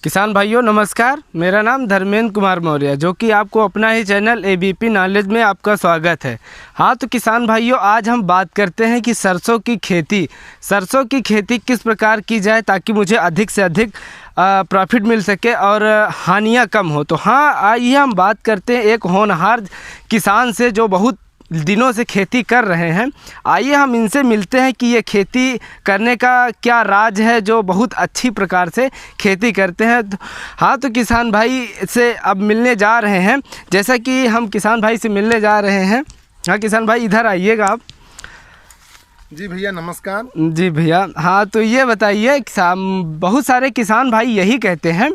किसान भाइयों नमस्कार। मेरा नाम धर्मेंद्र कुमार मौर्य जो कि आपको अपना ही चैनल एबीपी नॉलेज में आपका स्वागत है। हाँ तो किसान भाइयों, आज हम बात करते हैं कि सरसों की खेती किस प्रकार की जाए ताकि मुझे अधिक से अधिक प्रॉफिट मिल सके और हानियाँ कम हो। तो हाँ, आइए हम बात करते हैं एक होनहार किसान से जो बहुत दिनों से खेती कर रहे हैं। आइए हम इनसे मिलते हैं कि ये खेती करने का क्या राज है, जो बहुत अच्छी प्रकार से खेती करते हैं। हाँ तो किसान भाई से अब मिलने जा रहे हैं। जैसा कि हम किसान भाई से मिलने जा रहे हैं। हाँ किसान भाई, इधर आइएगा आप। जी भैया नमस्कार। जी भैया, हाँ तो ये बताइए, बहुत सारे किसान भाई यही कहते हैं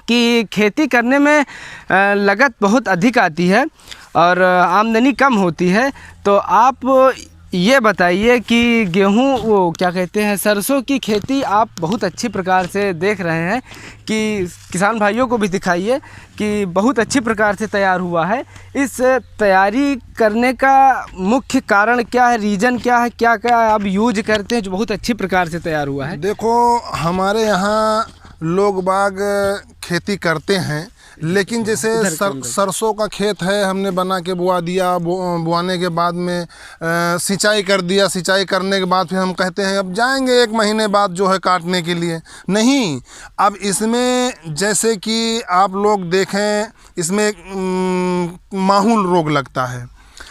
कि खेती करने में लागत बहुत अधिक आती है और आमदनी कम होती है। तो आप ये बताइए कि सरसों की खेती आप बहुत अच्छी प्रकार से देख रहे हैं, कि किसान भाइयों को भी दिखाइए कि बहुत अच्छी प्रकार से तैयार हुआ है। इस तैयारी करने का मुख्य कारण क्या है, रीज़न क्या है, क्या क्या आप यूज करते हैं जो बहुत अच्छी प्रकार से तैयार हुआ है? देखो, हमारे यहाँ लोग बाग खेती करते हैं, लेकिन जैसे सरसों का खेत है, हमने बना के बुआ दिया, बुआने के बाद में सिंचाई कर दिया। सिंचाई करने के बाद फिर हम कहते हैं अब जाएंगे 1 महीने बाद जो है काटने के लिए। नहीं, अब इसमें जैसे कि आप लोग देखें, इसमें माहूल रोग लगता है।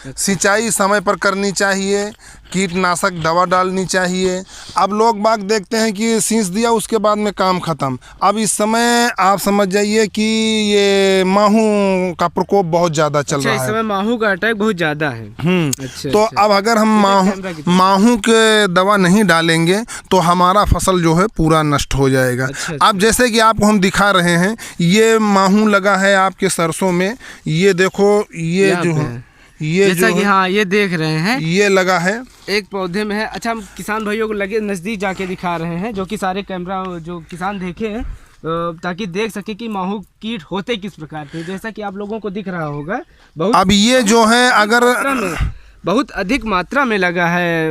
सिंचाई समय पर करनी चाहिए, कीटनाशक दवा डालनी चाहिए। अब लोग बाग देखते हैं कि सींच दिया उसके बाद में काम ख़त्म। अब इस समय आप समझ जाइए कि ये माहू का प्रकोप बहुत ज़्यादा चल रहा है। इस समय माहू का अटैक बहुत ज़्यादा है। तो अब अगर हम माहू के दवा नहीं डालेंगे तो हमारा फसल जो है पूरा नष्ट हो जाएगा। अब जैसे कि आपको हम दिखा रहे हैं, ये माहू लगा है आपके सरसों में। ये देखो, ये जो है, ये जैसा कि हाँ ये देख रहे हैं, ये लगा है एक पौधे में है। अच्छा, हम किसान भाइयों को लगे नज़दीक जाके दिखा रहे हैं, जो कि सारे कैमरा जो किसान देखे हैं ताकि देख सके कि माहू कीट होते किस प्रकार के। जैसा कि आप लोगों को दिख रहा होगा, बहुत अब ये जो है अगर बहुत अधिक मात्रा में लगा है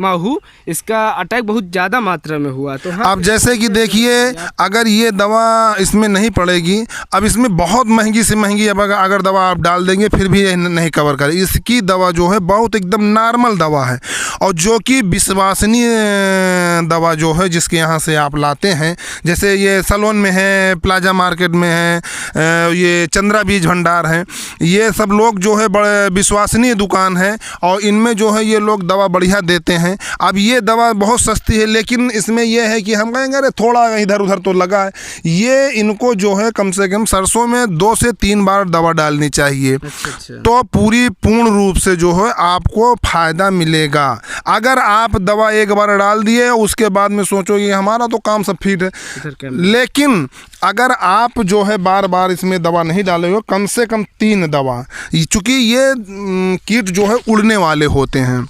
माहू, इसका अटैक बहुत ज़्यादा मात्रा में हुआ। तो हाँ, अब जैसे कि देखिए, अगर ये दवा इसमें नहीं पड़ेगी, अब इसमें बहुत महंगी से महंगी अगर दवा आप डाल देंगे फिर भी नहीं कवर करे। इसकी दवा जो है बहुत एकदम नॉर्मल दवा है, और जो कि विश्वसनीय दवा जो है जिसके यहाँ से आप लाते हैं, जैसे ये सलोन में है, प्लाजा मार्केट में है, ये चंद्रा बीज भंडार है, ये सब लोग जो है बड़े विश्वसनीय दुकान है, और इनमें जो है ये लोग दवा बढ़िया देते हैं। अब ये दवा बहुत सस्ती है, लेकिन इसमें यह है कि हम कहेंगे अरे थोड़ा इधर उधर तो लगा है। ये इनको जो है कम से कम सरसों में 2 से 3 बार दवा डालनी चाहिए। तो पूर्ण रूप से जो है आपको फ़ायदा मिलेगा। अगर आप दवा एक बार डाल दिए उसके बाद में सोचोगे हमारा तो काम सब फिट है, लेकिन अगर आप जो है बार बार इसमें दवा नहीं डालोगे, कम से कम 3 दवा, चूँकि ये कीट जो है उड़ने वाले होते हैं।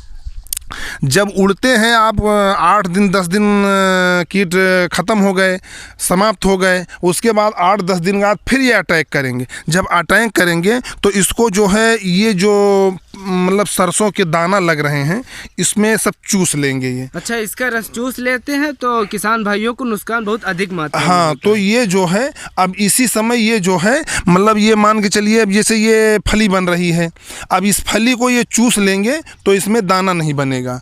जब उड़ते हैं आप 8 दिन 10 दिन कीट ख़त्म हो गए, समाप्त हो गए, उसके बाद 8-10 दिन बाद फिर ये अटैक करेंगे। जब अटैक करेंगे तो इसको जो है, ये जो मतलब सरसों के दाना लग रहे हैं, इसमें सब चूस लेंगे ये। अच्छा, इसका रस चूस लेते हैं तो किसान भाइयों को नुकसान बहुत अधिक मात्रा में हाँ, होता तो है। ये जो है अब इसी समय ये जो है मतलब ये मान के चलिए, अब जैसे ये फली बन रही है, अब इस फली को ये चूस लेंगे तो इसमें दाना नहीं बनेगा।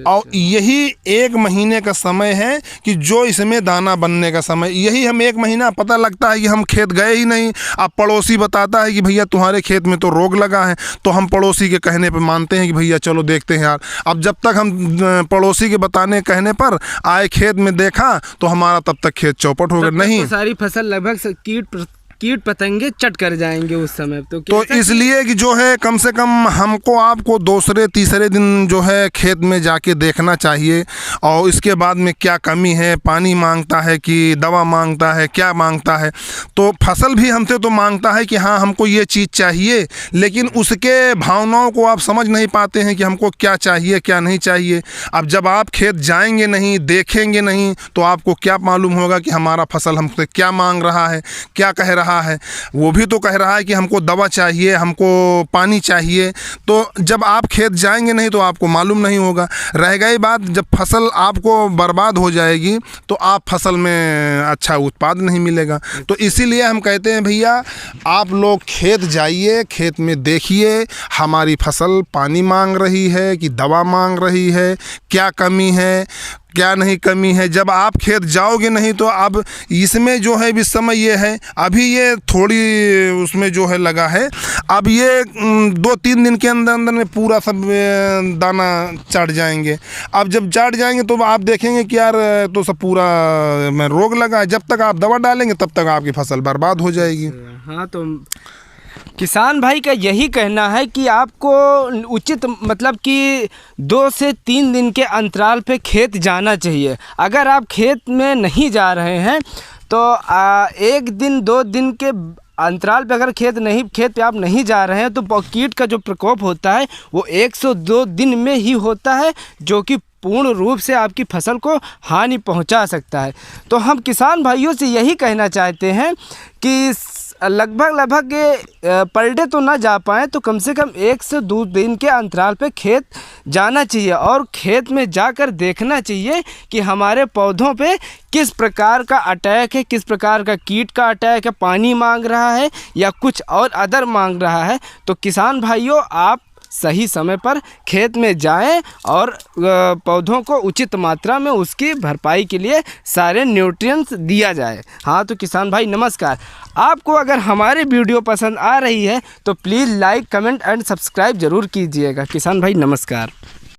और यही 1 महीने का समय है कि जो इसमें दाना बनने का समय, यही हम 1 महीना पता लगता है कि हम खेत गए ही नहीं। अब पड़ोसी बताता है कि भैया तुम्हारे खेत में तो रोग लगा है, तो हम पड़ोसी के कहने पे मानते हैं कि भैया चलो देखते हैं यार। अब जब तक हम पड़ोसी के बताने कहने पर आए खेत में देखा तो हमारा तब तक खेत चौपट हो गया। नहीं, तो सारी फसल लगभग कीट पतंगे चट कर जाएंगे उस समय। तो इसलिए कि जो है कम से कम हमको आपको दूसरे तीसरे दिन जो है खेत में जाके देखना चाहिए, और इसके बाद में क्या कमी है, पानी मांगता है कि दवा मांगता है, क्या मांगता है। तो फसल भी हमसे तो मांगता है कि हाँ हमको ये चीज़ चाहिए, लेकिन उसके भावनाओं को आप समझ नहीं पाते हैं कि हमको क्या चाहिए क्या नहीं चाहिए। अब जब आप खेत जाएंगे नहीं, देखेंगे नहीं, तो आपको क्या मालूम होगा कि हमारा फसल हमसे क्या मांग रहा है, क्या कह रहा रहा है, वो भी तो कह रहा है कि हमको दवा चाहिए, हमको पानी चाहिए। तो जब आप खेत जाएंगे नहीं तो आपको मालूम नहीं होगा। रह गई बात, जब फसल आपको बर्बाद हो जाएगी तो आप फसल में अच्छा उत्पाद नहीं मिलेगा। तो इसीलिए हम कहते हैं भैया आप लोग खेत जाइए, खेत में देखिए हमारी फसल पानी मांग रही है कि दवा मांग रही है, क्या कमी है क्या नहीं कमी है। जब आप खेत जाओगे नहीं तो अब इसमें जो है इस समय ये है, अभी ये थोड़ी उसमें जो है लगा है, अब ये 2-3 दिन के अंदर अंदर में पूरा सब दाना चढ़ जाएंगे। अब जब चढ़ जाएंगे तो आप देखेंगे कि यार तो सब पूरा में रोग लगा है। जब तक आप दवा डालेंगे तब तक आपकी फसल बर्बाद हो जाएगी। हाँ, तो किसान भाई का यही कहना है कि आपको उचित मतलब कि 2 से 3 दिन के अंतराल पे खेत जाना चाहिए। अगर आप खेत में नहीं जा रहे हैं तो 1 दिन 2 दिन के अंतराल पे अगर खेत पे आप नहीं जा रहे हैं तो कीट का जो प्रकोप होता है वो 102 दिन में ही होता है, जो कि पूर्ण रूप से आपकी फसल को हानि पहुंचा सकता है। तो हम किसान भाइयों से यही कहना चाहते हैं कि लगभग पर डे तो ना जा पाएँ तो कम से कम 1 से 2 दिन के अंतराल पे खेत जाना चाहिए और खेत में जाकर देखना चाहिए कि हमारे पौधों पे किस प्रकार का अटैक है, किस प्रकार का कीट का अटैक है, पानी मांग रहा है या कुछ और अदर मांग रहा है। तो किसान भाइयों आप सही समय पर खेत में जाएं और पौधों को उचित मात्रा में उसकी भरपाई के लिए सारे न्यूट्रिएंट्स दिया जाए। हाँ, तो किसान भाई नमस्कार। आपको अगर हमारी वीडियो पसंद आ रही है तो please like, comment and subscribe ज़रूर कीजिएगा। किसान भाई नमस्कार।